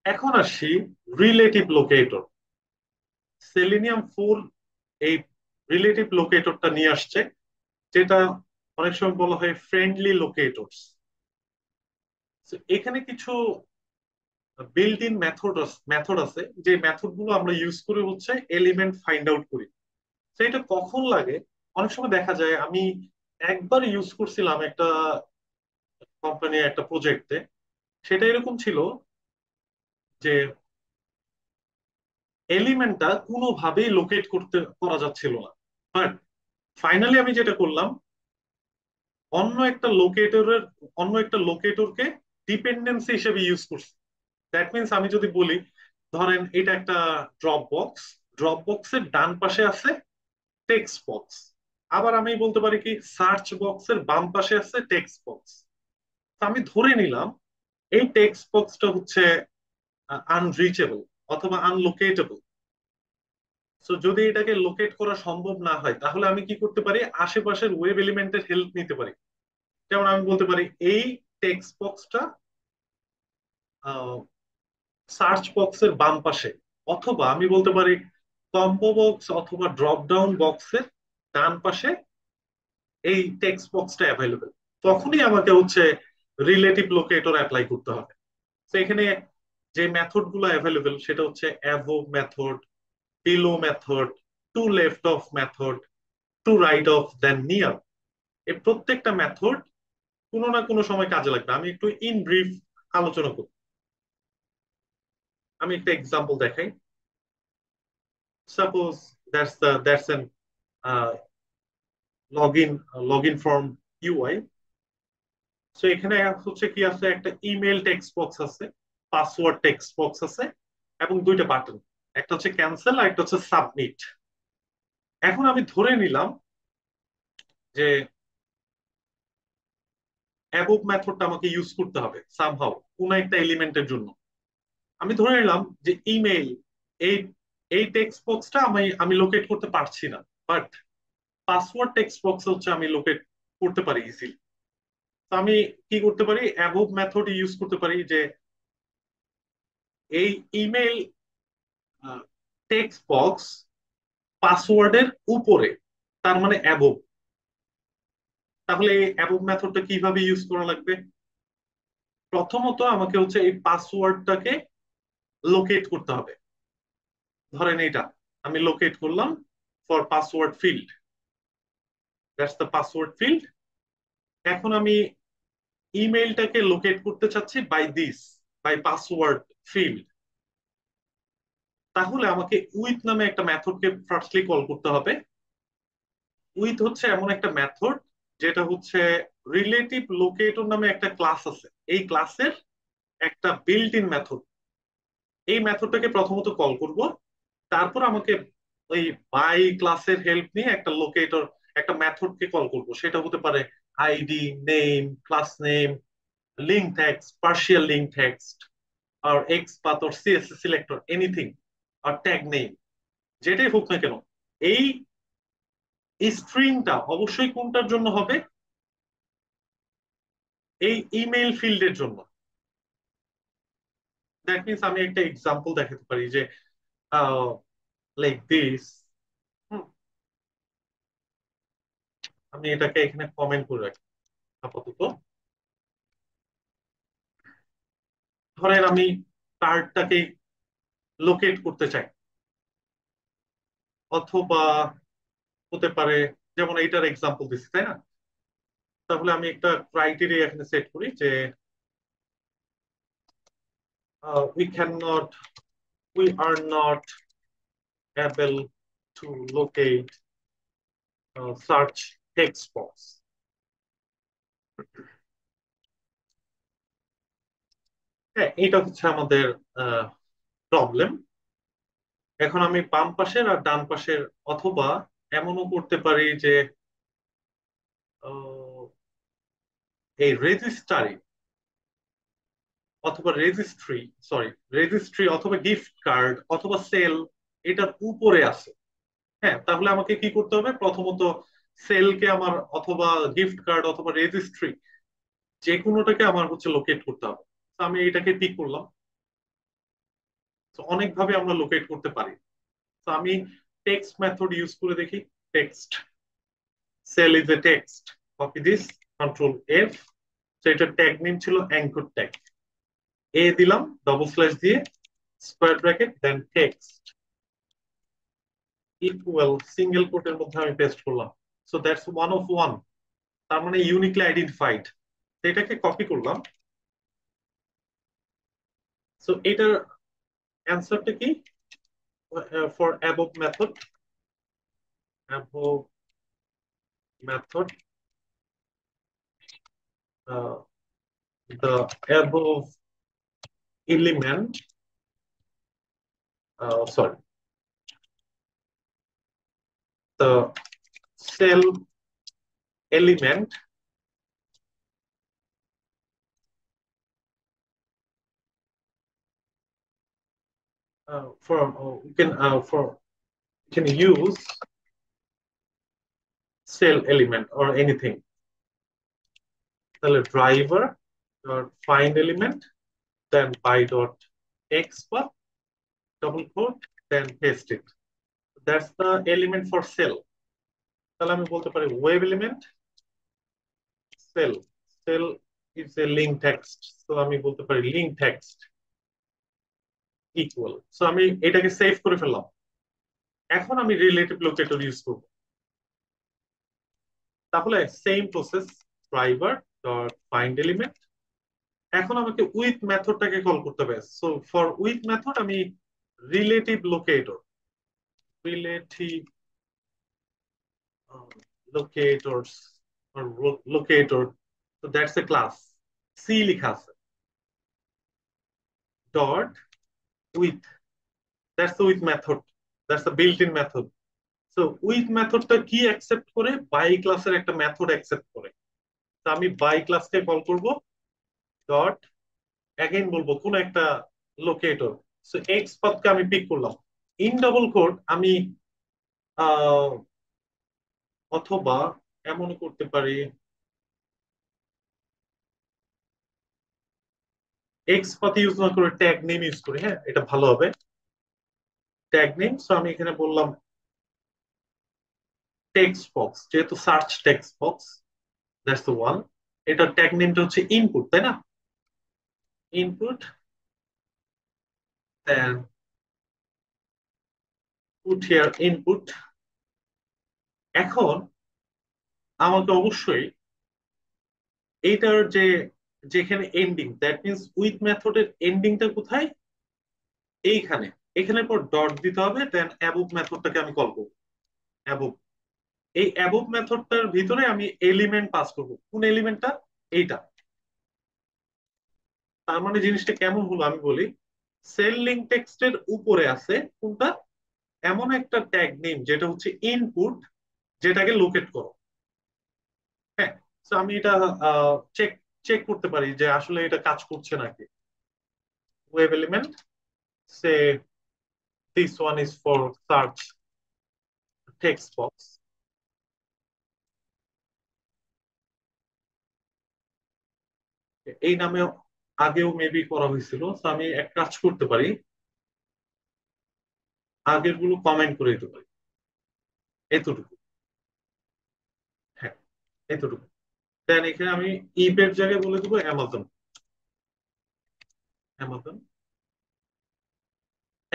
এখন আসি relative locator. Selenium 4 এই রিলেটিভ লোকেটরটা নিয়ে আসছে, যেটা অনেক সময় বলা হয় ফ্রেন্ডলি লোকেটরস। এখানে কিছু বিল্ট ইন মেথড আছে, যে মেথড গুলো আমরা ইউজ করে হচ্ছে এলিমেন্ট ফাইন্ড আউট করি। তো এটা কখন লাগে? অনেক সময় দেখা যায়, আমি একবার ইউজ করছিলাম একটা কোম্পানির একটা প্রজেক্টে। সেটা এরকম ছিল যে এলিমেন্টটা কোনোভাবেই লোকেট করতে করা যাচ্ছিল না। বাট ফাইনালি আমি যেটা করলাম, অন্য একটা লোকেটরের অন্য একটা লোকেটরকে ডিপেন্ডেন্সি হিসেবে ইউজ করছি। দ্যাট মিনস, আমি যদি বলি, ধরেন এটা একটা ড্রপ বক্স, ড্রপ বক্সের ডান পাশে আছে টেক্সট বক্স। আবার আমি বলতে পারি কি, সার্চ বক্সের বাম পাশে আছে টেক্সট বক্স। আমি ধরে নিলাম এই টেক্সট বক্সটা হচ্ছে আনরিচেবল অথবা আনলোকেটেবল। সো যদি এটাকে লোকেট করা সম্ভব না হয়, তাহলে আমি কি করতে পারি, আশেপাশের ওয়েব এলিমেন্টের হেল্প নিতে পারি। যেমন আমি বলতে পারি এই টেক্সট বক্সটা সার্চ বক্সের বাম পাশে, অথবা আমি বলতে পারি কম্বো বক্স অথবা ড্রপ ডাউন বক্সের ডান পাশে এই টেক্সট বক্সটা অ্যাভেলেবেল। তখনই আমাকে হচ্ছে রিলেটিভ লোকেটর অ্যাপ্লাই করতে হবে। তো এখানে যে মেথড গুলো অ্যাভেলেবেল সেটা হচ্ছে above method, below method, to left of method, to right of, then near. এই প্রত্যেকটা মেথড কোনো না কোনো সময় কাজে লাগবে। আমি একটু ইন ব্রিফ আলোচনা করি। আমি একটা এক্সাম্পল দেখাই। Suppose that's an log in form UI. So এখানে হচ্ছে কি আছে, একটা ইমেল টেক্সট বক্স আছে, পাসওয়ার্ড টেক্সট বক্স আছে, এবং দুইটা বাটন। একটা হচ্ছে ক্যান্সেল আর একটা হচ্ছে সাবমিট। এখন আমি ধরে নিলাম যে অ্যাবোভ মেথডটা আমাকে ইউজ করতে হবে সামহাউ কোন একটা এলিমেন্টের জন্য। আমি ধরে নিলাম যে ইমেইল, এই এই টেক্সট বক্সটা আমি আমি লোকেট করতে পারছি না, বাট পাসওয়ার্ড টেক্সট বক্স হচ্ছে আমি লোকেট করতে পারি ইজিলি। তো আমি কি করতে পারি, অ্যাবোভ মেথড ইউজ করতে পারি, যে এই ইমেইল টেক্সট বক্স পাসওয়ার্ডের উপরে, তার মানে অ্যাবোভ। তাহলে এই অ্যাবোভ মেথডটা কিভাবে ইউজ করা লাগবে? প্রথমত আমাকে হচ্ছে এই পাসওয়ার্ডটাকে লোকেট করতে হবে। ধরেন এটা আমি লোকেট করলাম for password field, that's the password field. এখন আমি ইমেইলটাকে লোকেট করতে চাচ্ছি বাই পাসওয়ার্ড ফিল্ড। তাহলে আমাকে উইথ নামে একটা মেথডকে ফার্স্টলি কল করতে হবে। উইথ হচ্ছে এমন একটা মেথড যেটা হচ্ছে রিলেটিভ লোকেটর নামে একটা ক্লাস আছে, এই ক্লাসের একটা বিল্ট ইন মেথড। এই মেথডটাকে প্রথমত কল করব, তারপর আমাকে ওই বাই ক্লাসের হেল্প নিয়ে একটা লোকেটর, একটা মেথডকে কল করব। সেটা হতে পারে ID, name, class name, link text, partial link text, আর X path or CSS selector, anything, আর ট্যাগ নেম, যেটাই হোক না কেন। এই স্ট্রিংটা অবশ্যই কোনটার জন্য হবে? এই ইমেইল ফিল্ডের জন্য। দ্যাট মিনস আমি একটা এক্সাম্পল দেখাতে পারি যে লাইক দিস। আমি এটাকে এখানে কমেন্ট করে রাখি আপাতত। ধরেন আমি কার্ডটাকে লোকেট করতে চাই, অথবা হতে পারে, যেমন এইটার এক্সাম্পল দিচ্ছি, তাই না? তাহলে আমি একটা ক্রাইটেরিয়া এখানে সেট করি যে we can not we are not able to locate search text box. হ্যাঁ, এটা হচ্ছে আমাদের প্রবলেম। এখন আমি বাম পাশের আর ডান পাশের, অথবা এমনও করতে পারি যে আহ, এই রেজিস্টারি অথবা রেজিস্ট্রি, সরি, রেজিস্ট্রি অথবা গিফট কার্ড অথবা সেল এটার উপরে আছে। হ্যাঁ, তাহলে আমাকে কি করতে হবে, প্রথমত সেলকে আমার, অথবা গিফট কার্ড অথবা রেজিস্ট্রি, যে কোনোটাকে আমার হচ্ছে লোকেট করতে হবে। তো আমি এটাকে পিক করলাম। তো অনেকভাবে আমরা লোকেট করতে পারি। তো আমি টেক্সট মেথড ইউজ করে দেখি। Text, cell is a text, copy this, control F. তো এটা ট্যাগ নেম ছিল অ্যাঙ্কর ট্যাগ। এ দিলাম ডবল স্ল্যাশ দিয়ে, square bracket, then text equal single কোটের মধ্যে আমি পেস্ট করলাম। So that's one of one, তার মানে ইউনিকলি আইডেন্টিফাইড। এটাকে কপি করলাম। সো এটার অ্যান্সারটা কি? For above method, above method, uh, the above element, sorry, the cell element for we can for can use cell element or anything. তাহলে driver dot find element, then by dot export double quote, then paste it. That's the element for cell. তাহলে আমি বলতে পারি web element cell, cell is a link text, so আমি বলতে পারি link text equal. So আমি এটাকে save করে ফেললাম। এখন আমি রিলেটিভ লোকেটর ইউজ করব। তাহলে same process, driver dot find element. এখন আমাকে উইথ মেথডটাকে কল করতে হবে। সো ফর উইথ মেথড আমি relative locator, relative locators locator, তো দ্যাটস এ ক্লাস, সি লেখা আছে, dot with, that's the with method, that's the built in method. So with মেথডটা কি অ্যাকসেপ্ট করে? বাই ক্লাসের একটা মেথড অ্যাকসেপ্ট করে। তো আমি বাই ক্লাসকে কল করব, ডট অ্যাগেইন বলবো কোন একটা লোকেটর। সো এক্স পাথকে আমি পিক করলাম। ইন ডাবল কোড আমি আহ, অথবা এমন করতে পারি, এক্স পাথ ইউজ না করে ট্যাগ নেম ইউজ করি। হ্যাঁ, এটা ভালো হবে, ট্যাগ নেম। সো আমি এখানে বললাম টেক্সট বক্স, যেহেতু search text box, that's the one. এটা ট্যাগ নেমটা হচ্ছে ইনপুট, তাই না? Input, then put here input. এখন আমাকে অবশ্যই এইটার যে যেখানে এন্ডিং, দ্যাট মিনস উইথ মেথডের এন্ডিংটা কোথায়? এইখানে, এখানে পর ডট দিতে হবে, দেন অ্যাবভ মেথডটাকে আমি কল করব। অ্যাবভ, এই অ্যাবভ মেথডটার ভিতরে আমি এলিমেন্ট পাস করব। কোন এলিমেন্টটা? এইটা। তার মানে জিনিসটা কেমন হলো আমি বলি। সেল লিঙ্ক টেক্সটের উপরে আছে কোনটা? এমন একটা ট্যাগ নেম যেটা হচ্ছে ইনপুট, যেটাকে লোকেট করো। হ্যাঁ, তো আমি এটা চেক চেক করতে পারি যে আসলে এটা কাজ করছে নাকি। Web element, say this one is for search text box. এই নামে আগেও মেবি করা হয়েছিল। তো আমি এক কাজ করতে পারি, আগের গুলো কমেন্ট করে দিতে পারি। এতটুকু, হ্যাঁ, এতটুকু। দেন এখানে আমি ইবের জায়গায় বলে দেবো অ্যামাজন, অ্যামাজন।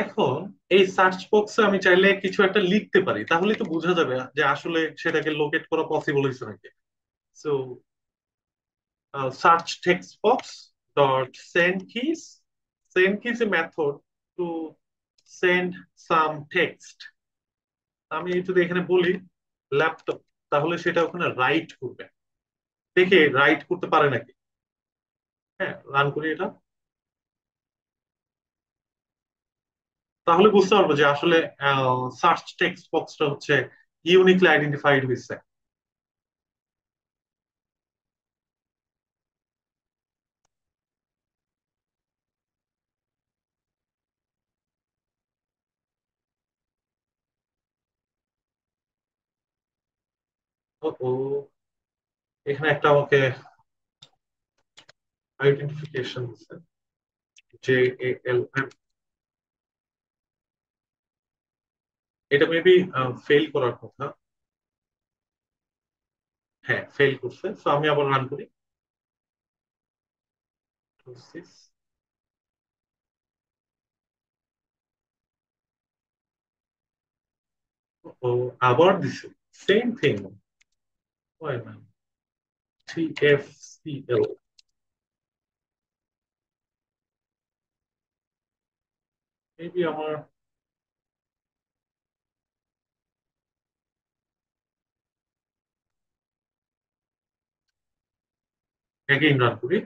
এখন এই সার্চ বক্সে আমি চাইলে কিছু একটা লিখতে পারি, তাহলে তো বোঝা যাবে যে আসলে সেটাকে লোকেট করা পসিবল হয়েছে নাকি। So search text box dot send kiss, send kiss A method to send some text. আমি যদি এখানে বলি ল্যাপটপ, তাহলে সেটা ওখানে রাইট করবে। দেখে রাইট করতে পারে নাকি। হ্যাঁ, রান করি এটা, তাহলে বুঝতে পারবো যে আসলে সার্চ টেক্সট বক্সটা হচ্ছে ইউনিকলি আইডেন্টিফাইড হয়েছে। ও ও, এখানে একটা আমাকে আইডেন্টিফিকেশন দিচ্ছে, জে এ এল এম। এটা মেবি ফেল করার কথা। হ্যাঁ, ফেল করছে, তো আমি আবার রান করি। ও, আবার দিছে same thing. Why ma'am, 3FCl। Maybe আমার এগেইন রান করি।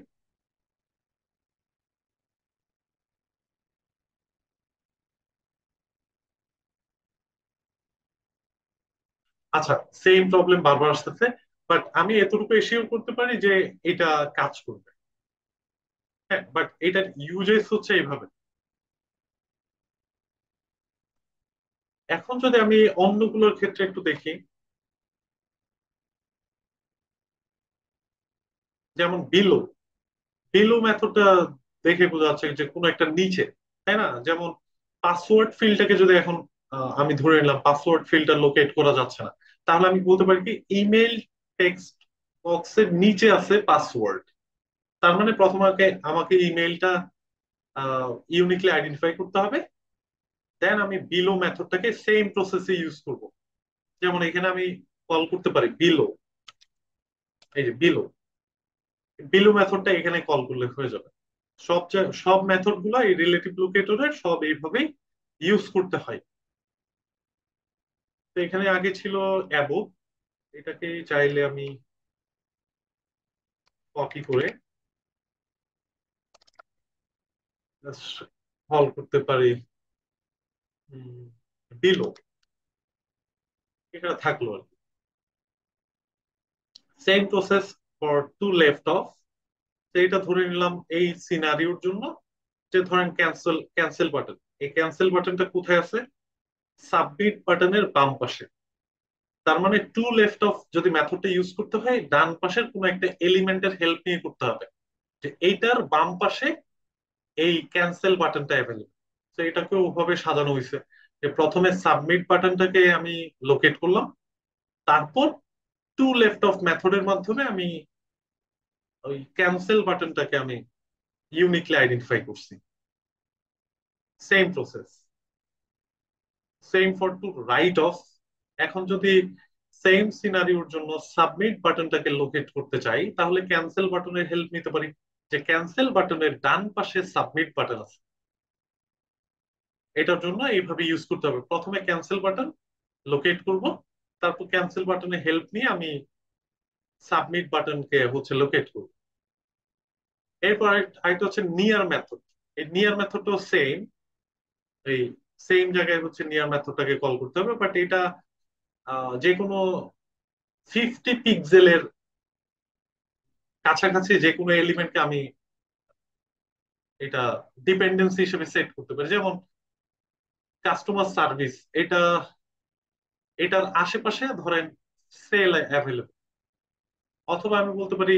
আচ্ছা, সেম প্রবলেম বারবার আসতেছে, বাট আমি এতটুকু এসিও করতে পারি যে এটা কাজ করবে। হ্যাঁ, বাট এটার ইউজেস হচ্ছে এইভাবে। এখন যদি আমি অন্যগুলোর ক্ষেত্রে একটু দেখি, যেমন বিলো, বিলো মেথডটা দেখে বোঝা যাচ্ছে যে কোনো একটা নিচে, তাই না? যেমন পাসওয়ার্ড ফিল্ডটাকে যদি এখন আমি ধরে নিলাম পাসওয়ার্ড ফিল্ডটা লোকেট করা যাচ্ছে না, তাহলে আমি বলতে পারি কি ইমেল টেক্সট বক্সের নিচে আছে পাসওয়ার্ড। তার মানে প্রথমে আমাকে আমাকে ইমেলটা ইউনিকলি আইডেন্টিফাই করতে হবে, দেন আমি বিলো মেথডটাকে সেম প্রসেসে ইউজ করব। যেমন এখানে আমি কল করতে পারি বিলো, এই যে বিলো, বিলো মেথডটা এখানে কল করলে হয়ে যাবে। সব মেথড গুলো এই রিলেটিভ লোকেটরের সব এইভাবেই ইউজ করতে হয়। তো এখানে আগে ছিল অ্যাবো, এটাকে চাইলে আমি কপি করে কল করতে পারি বিলো, এটা থাকলো আর কি। Same process for to left of. এইটা ধরে নিলাম এই সিনারিওর জন্য, যে ধরেন ক্যান্সেল ক্যান্সেল বাটন, এই ক্যান্সেল বাটনটা কোথায় আছে? সাবমিট বাটনের বাম পাশে। তার মানে টু লেফট অফ যদি মেথডটা ইউজ করতে হয়, ডান পাশের কোনো একটা এলিমেন্টের হেল্প নিয়ে করতে হবে, যে এইটার বাম পাশে এই ক্যান্সেল বাটনটা অ্যাভেলেবল। তো এটাকে ওভাবে সাজানো হয়েছে যে প্রথমে সাবমিট বাটনটাকে আমি লোকেট করলাম, তারপর টু লেফট অফ মেথডের মাধ্যমে আমি ওই ক্যান্সেল বাটনটাকে আমি ইউনিকলি আইডেন্টিফাই করছি। Same process, same for to right of. এখন যদি সেম সিনারিওর জন্য সাবমিট বাটনটাকে লোকেট করতে চাই, তাহলে ক্যান্সেল বাটনের হেল্প নিতে পারি, যে ক্যান্সেল বাটনের ডান পাশে সাবমিট বাটন আছে। এটার জন্য এইভাবে ইউজ করতে হবে, প্রথমে ক্যান্সেল বাটন লোকেট করব, তারপর ক্যান্সেল বাটনের হেল্প নিয়ে আমি সাবমিট বাটনকে হচ্ছে লোকেট করব। এরপর আরেকটা হচ্ছে নিয়ার মেথড। এই নিয়ার মেথডটাও সেম, এই সেম জায়গায় হচ্ছে নিয়ার মেথডটাকে কল করতে হবে, বাট এটা যে কোনো 50 পিক্সেলের কাছাকাছি যে কোনো এলিমেন্টকে আমি এটা ডিপেন্ডেন্সি হিসেবে সেট করতে পারি। যেমন কাস্টমার সার্ভিস, এটা এটার আশেপাশে ধরেন সেল অ্যাভেলেবল, অথবা আমি বলতে পারি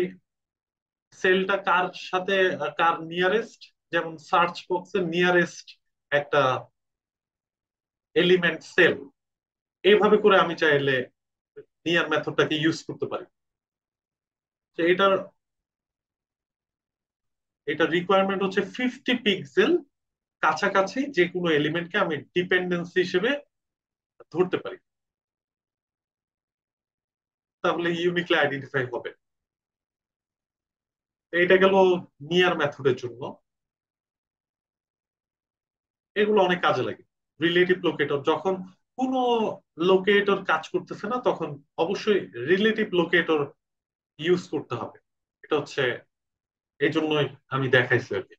সেলটা কার সাথে কার নিয়ারেস্ট, যেমন সার্চ বক্সের নিয়ারেস্ট একটা এলিমেন্ট সেল। এইভাবে করে আমি চাইলে নিয়ার মেথডটাকে ইউজ করতে পারি। তো এটা রিকোয়ারমেন্ট হচ্ছে 50 পিক্সেল কাছাকাছি যে কোনো এলিমেন্টকে আমি ডিপেন্ডেন্সি হিসেবে ধরতে পারি, তাহলে ইউনিকলি আইডেন্টিফাই হবে। তো এটা গেল নিয়ার মেথডের জন্য। এগুলো অনেক কাজে লাগে। রিলেটিভ লোকেটর, যখন কোনো লোকেটর কাজ করতেছে না, তখন অবশ্যই রিলেটিভ লোকেটর ইউজ করতে হবে। এটা হচ্ছে এই জন্যই আমি দেখাইছি আর কি।